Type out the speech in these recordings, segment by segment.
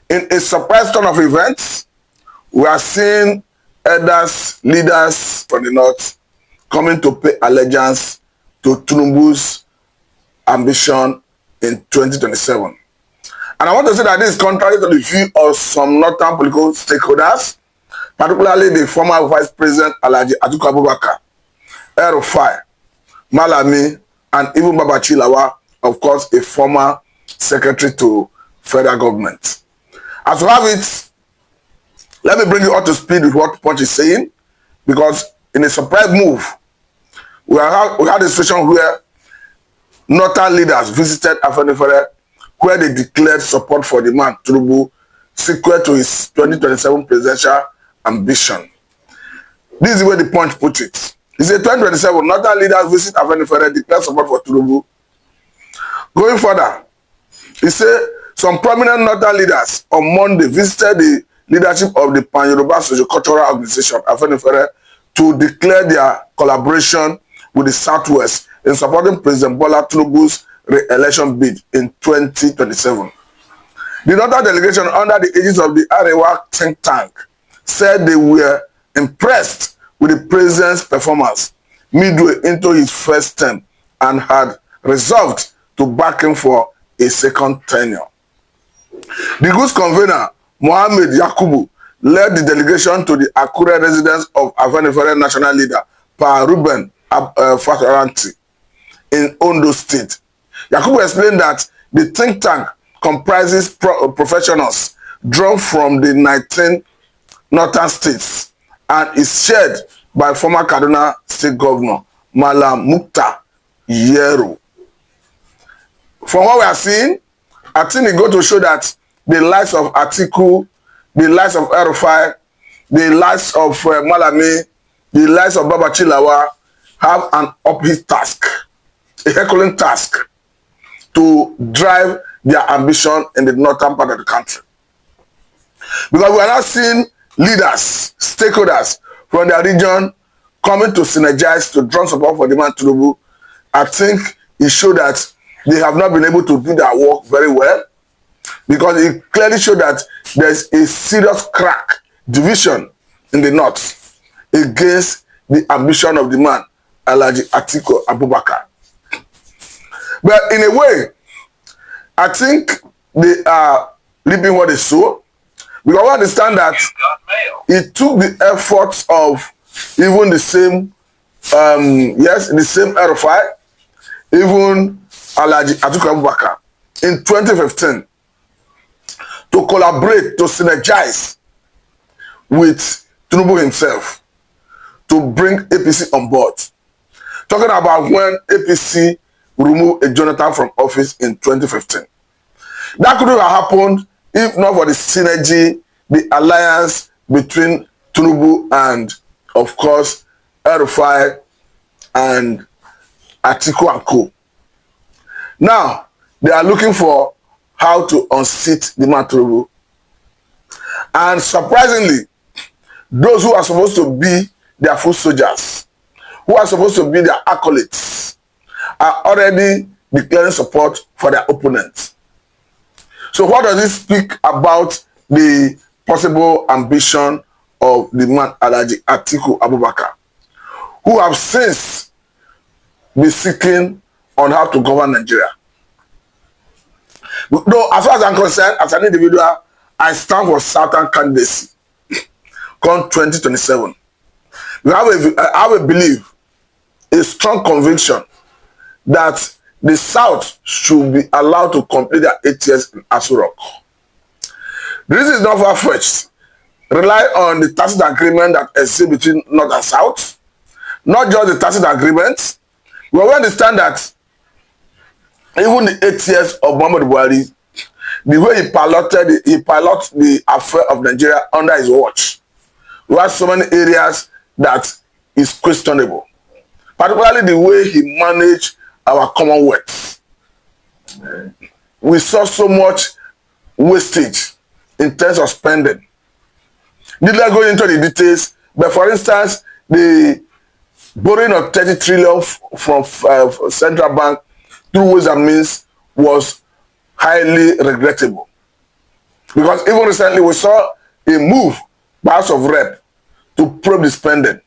In a surprise turn of events, we are seeing elders, leaders from the north coming to pay allegiance to Tinubu's ambition in 2027. And I want to say that this is contrary to the view of some northern political stakeholders, particularly the former Vice President Atiku Abubakar, El-Rufai, Malami, and even Babachi Lawa, of course, a former secretary to federal government. As we have it, let me bring you up to speed with what Punch is saying, because in a surprise move, we had a situation where northern leaders visited Afenifere, where they declared support for the man Tinubu, sequel to his 2027 presidential ambition. This is the way the Punch put it. He said 2027, northern leaders visit Afenifere, declare support for Tinubu. Going further, he said some prominent northern leaders on Monday visited the leadership of the Pan-Yoruba Sociocultural Organization, Afenifere, to declare their collaboration with the Southwest in supporting President Bola Tinubu's re-election bid in 2027. The northern delegation under the aegis of the Arewa think tank said they were impressed with the president's performance midway into his first term and had resolved to back him for a second tenure. The group's convener, Mohammed Yakubu, led the delegation to the Akure residence of Afenifere national leader, Pa Ruben Fataranti, in Ondo State. Yakubu explained that the think tank comprises professionals drawn from the 19 northern states and is chaired by former Kaduna State Governor Malam Mukta Yero. From what we are seeing, I think it goes to show that the likes of Atiku, the likes of El-Rufai, the likes of Malami, the likes of Babachi Lawa have an uphill task, a Herculean task, to drive their ambition in the northern part of the country. Because we are not seeing leaders, stakeholders from their region coming to synergize to draw support for the man Tinubu. I think it showed that they have not been able to do their work very well, because it clearly showed that there's a serious crack, division in the north against the ambition of the man, Alhaji Atiku Abubakar. But in a way, I think they are reaping what they sow. Because we understand that it took the efforts of even the same, the same El-Rufai, even Alhaji Atiku Abubakar in 2015 to collaborate, to synergize with Tinubu himself to bring APC on board. Talking about when APC removed a Jonathan from office in 2015. That couldn't have happened if not for the synergy, the alliance between Tinubu and, of course, El-Rufai and Atiku and Co. Now, they are looking for how to unseat the man Tinubu. And surprisingly, those who are supposed to be their foot soldiers, who are supposed to be their acolytes, are already declaring support for their opponents. So what does this speak about the possible ambition of the man Alhaji Atiku Abubakar, who have since been seeking on how to govern Nigeria? Though, as far as I'm concerned, as an individual, I stand for Southern candidacy come 2027. I have a belief, a strong conviction that the South should be allowed to complete their 8 years in Aso Rock. The reason is not far-fetched. Rely on the tacit agreement that exists between North and South. Not just the tacit agreement. We understand that even the 8 years of Muhammadu Buhari, the way he piloted the affair of Nigeria under his watch, we have so many areas that is questionable. Particularly the way he managed our Commonwealth. We saw so much wastage in terms of spending. Needless going into the details, but for instance, the borrowing of 30 trillion from central bank through ways and means was highly regrettable. Because even recently we saw a move by House of Rep to probe the spending.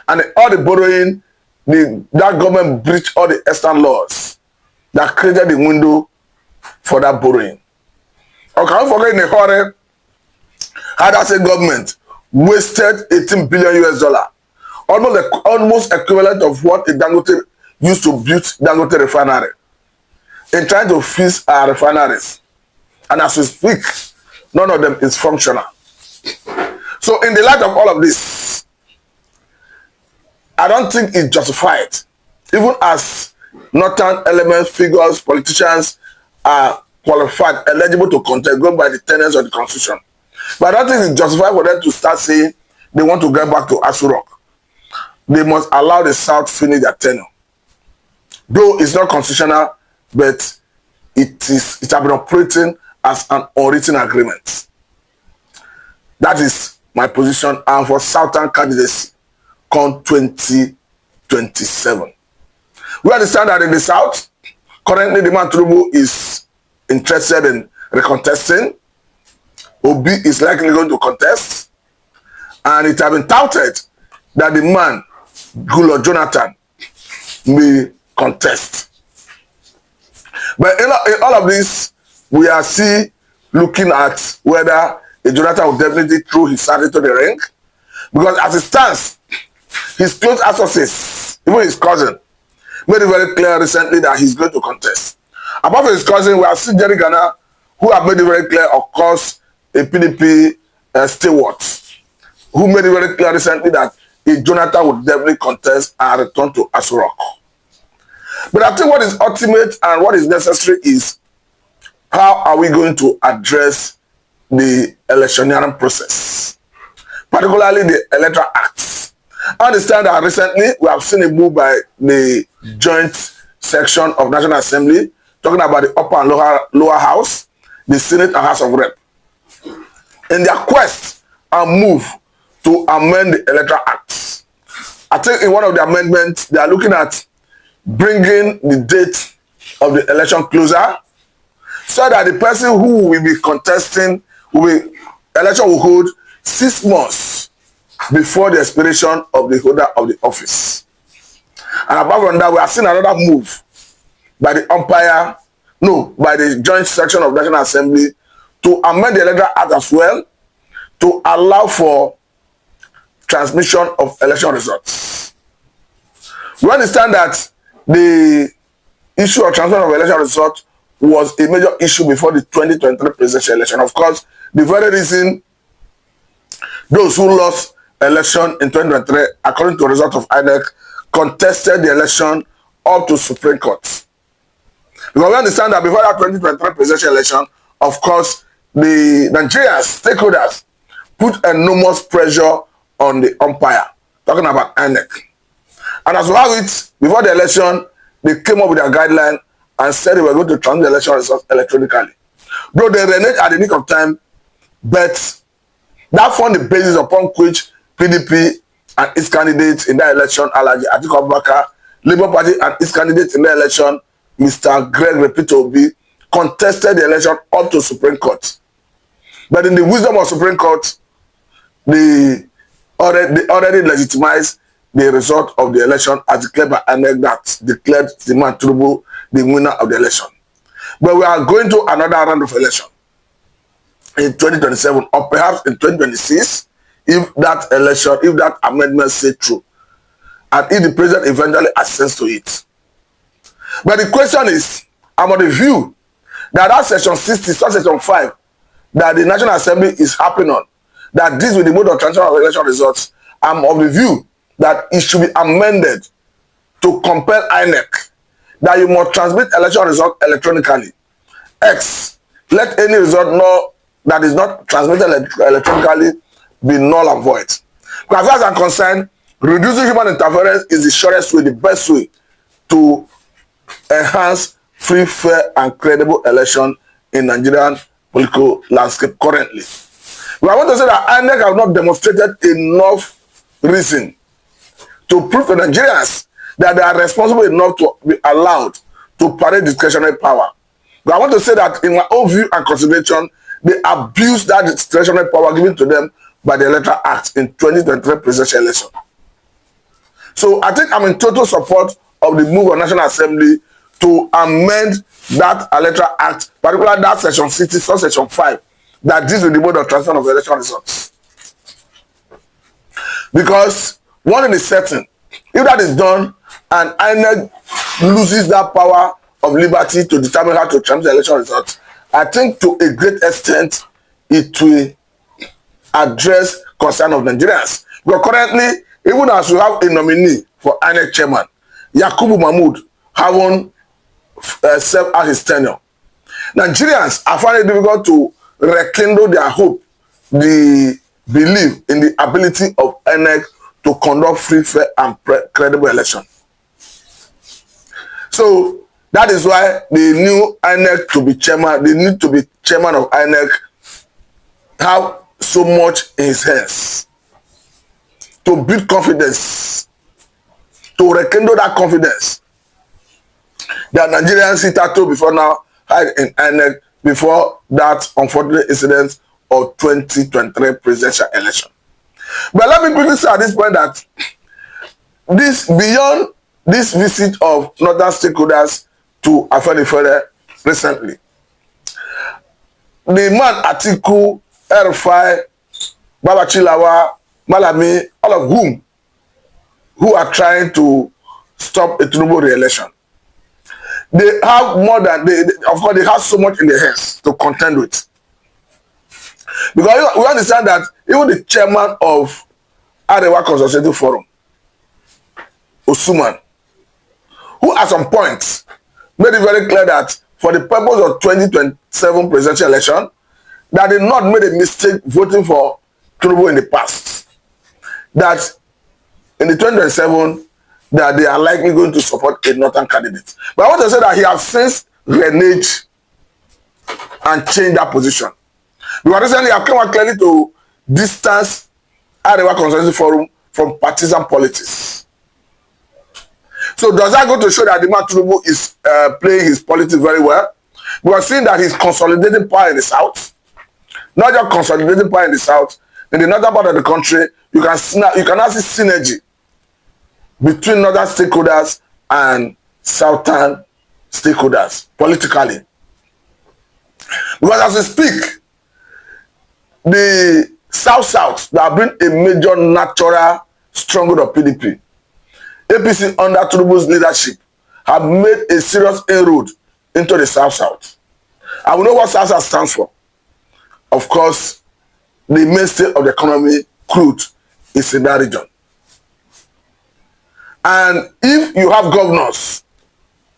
And all the borrowing, that government breached all the external laws that created the window for that borrowing. Or can we forget in a hurry how that same government wasted 18 billion US dollar, almost equivalent of what a Dangote used to build Dangote refinery, in trying to fix our refineries. And as we speak, none of them is functional. So in the light of all of this, I don't think it's justified, even as northern element figures, politicians are qualified, eligible to contest, going by the tenets of the constitution. But I don't think it's justified for them to start saying they want to get back to Aso Rock. They must allow the South finish their tenure. Though it's not constitutional, but it has been operating as an unwritten agreement. That is my position, and for Southern candidacy come 2027. We understand that in the South, currently the man Tinubu is interested in recontesting. Obi is likely going to contest, and it has been touted that the man, Goodluck Jonathan, may contest. But in all of this, we are still looking at whether Jonathan will definitely throw his side into the ring, because as it stands, his close associates, even his cousin, made it very clear recently that he's going to contest. Apart from his cousin, we have seen Jerry Ghana, who have made it very clear, of course, a PDP steward, who made it very clear recently that Jonathan would definitely contest and return to Aso Rock. But I think what is ultimate and what is necessary is, how are we going to address the electioneering process, particularly the Electoral Acts? I understand that recently we have seen a move by the joint section of National Assembly, talking about the upper and lower house, the Senate and House of Rep, in their quest and move to amend the Electoral Acts. I think in one of the amendments, they are looking at bringing the date of the election closer, so that the person who will be contesting, election will hold 6 months before the expiration of the holder of the office. And apart from that, we have seen another move by the by the joint section of National Assembly to amend the Electoral Act as well, to allow for transmission of election results. We understand that the issue of transmission of election results was a major issue before the 2023 presidential election. Of course, the very reason those who lost election in 2023, according to the result of INEC, contested the election up to Supreme Court. Because we understand that before that 2023 presidential election, of course, the Nigerian stakeholders put enormous pressure on the umpire, talking about INEC. And as well as it, before the election, they came up with their guideline and said they were going to transmit the election results electronically. Though they reneged at the nick of time, but that formed the basis upon which PDP and its candidates in that election, Alhaji Atiku Abubakar, Labour Party and its candidates in the election, Mr. Greg Repito-Obi, contested the election up to Supreme Court. But in the wisdom of Supreme Court, they already legitimized the result of the election as declared by INEC, that declared the man Tinubu the winner of the election. But we are going to another round of election in 2027, or perhaps in 2026, if that election, if that amendment say true, and if the president eventually assents to it. But the question is, I'm of the view that section 60, section 5, that the National Assembly is harping on, that this will be the mode of transfer of election results, I'm of the view that it should be amended to compel INEC that you must transmit election result electronically. X, let any result that is not transmitted electronically be null and void. Because as far as I'm concerned, reducing human interference is the surest way, the best way to enhance free, fair, and credible election in Nigerian political landscape currently. But I want to say that INEC have not demonstrated enough reason to prove to Nigerians that they are responsible enough to be allowed to parade discretionary power. But I want to say that in my own view and consideration, they abused that discretionary power given to them by the Electoral Act in 2023 presidential election. So I think I'm in total support of the move of National Assembly to amend that Electoral Act, particularly that Section 60, Section 5, that deals with the mode of transfer of election results. Because one thing is certain, if that is done and INEC loses that power of liberty to determine how to transfer the election results, I think to a great extent it will address concern of Nigerians. Because currently, even as we have a nominee for INEC chairman, Yakubu Mahmood haven't served out his tenure. Nigerians are finding it difficult to rekindle their hope, the belief in the ability of INEC to conduct free, fair, and credible election. So that is why the new INEC to be chairman, the need to be chairman of INEC have so much in his hands to build confidence, to rekindle that confidence that Nigerians sit at before now had in INEC before that unfortunate incident of 2023 presidential election. But let me quickly say at this point that this beyond this visit of northern stakeholders to Afenifere recently, the man Atiku, Erufai, Babachilawa, Malami, all of whom who are trying to stop a Tinubu re-election, they have more than of course they have so much in their hands to contend with. Because we understand that even the chairman of Arewa Consultative Forum, Osuman, who at some point made it very clear that for the purpose of 2027 presidential election, that they not made a mistake voting for Tinubu in the past. That in the 2027, that they are likely going to support a northern candidate. But I want to say that he has since reneged and changed that position. Because recently I came out clearly to distance Arewa Consultative Forum from partisan politics. So does that go to show that the man Tinubu is playing his politics very well? We are seeing that he's consolidating power in the south. Not just consolidating power in the south, in the northern part of the country, you can now see synergy between northern stakeholders and southern stakeholders politically. Because as we speak, the South that have been a major natural stronghold of PDP, APC under Tinubu's leadership have made a serious inroad into the South. And we know what South stands for. Of course, the mainstay of the economy, crude, is in that region. And if you have governors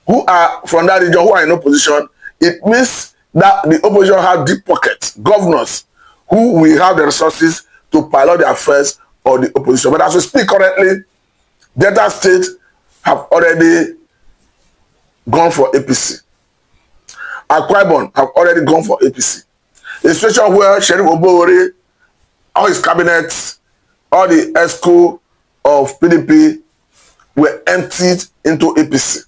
who are from that region, who are in opposition, it means that the opposition have deep pockets, governors who will have the resources to pilot the affairs of the opposition. But as we speak currently, Delta State have already gone for APC. Akwa Ibom have already gone for APC. A situation where Sheriff Obowori, all his cabinets, all the ESCO of PDP were emptied into APC.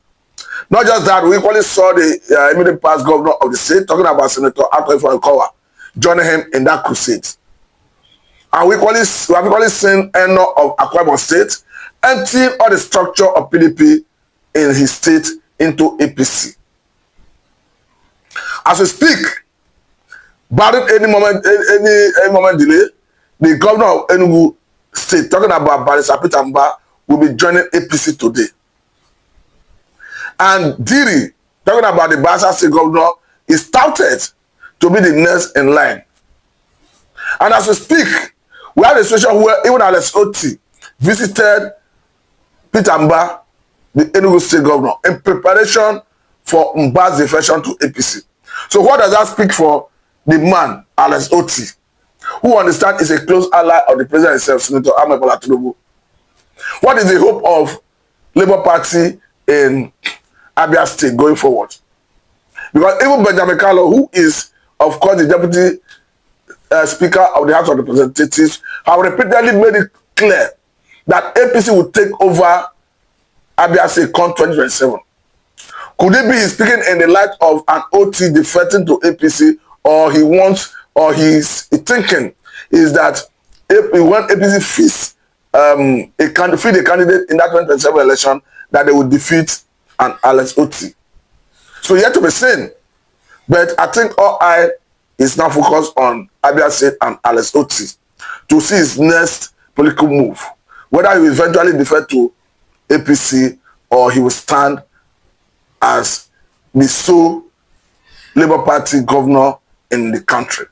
Not just that, we equally saw the immediate past governor of the state, talking about Senator Atiku Abubakar, joining him in that crusade. And we have equally seen Eno of Akwa Ibom State emptying all the structure of PDP in his state into APC. As we speak, barring any moment delay, the governor of Enugu State, talking about Barrister Peter Mba, will be joining APC today. And Diri, talking about the Bayelsa State governor, is touted to be the next in line. And as we speak, we have a situation where even Alex Oti visited Peter Mba, the Enugu State governor, in preparation for Mba's defection to APC. So what does that speak for the man, Alex Oti, who understands is a close ally of the president himself, Senator Bola Tinubu? What is the hope of Labour Party in Abia State going forward? Because even Benjamin Carlo, who is, of course, the deputy speaker of the House of Representatives, have repeatedly made it clear that APC will take over Abia State come 2027. Could it be he's speaking in the light of an OT defecting to APC, or he wants or his thinking is that if when APC feeds a candidate in that 2027 election, that they will defeat an Alex Oti. So yet to be seen. But I think all eye is now focused on Abia State and Alex Oti to see his next political move. Whether he will eventually defer to APC or he will stand as the sole Labour Party governor in the country.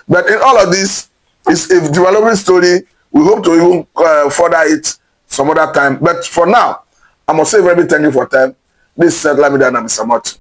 But in all of this, it's a developing story. We hope to even further it some other time. But for now, I must say very thank you for time. This is Lamida and Mr. Mott.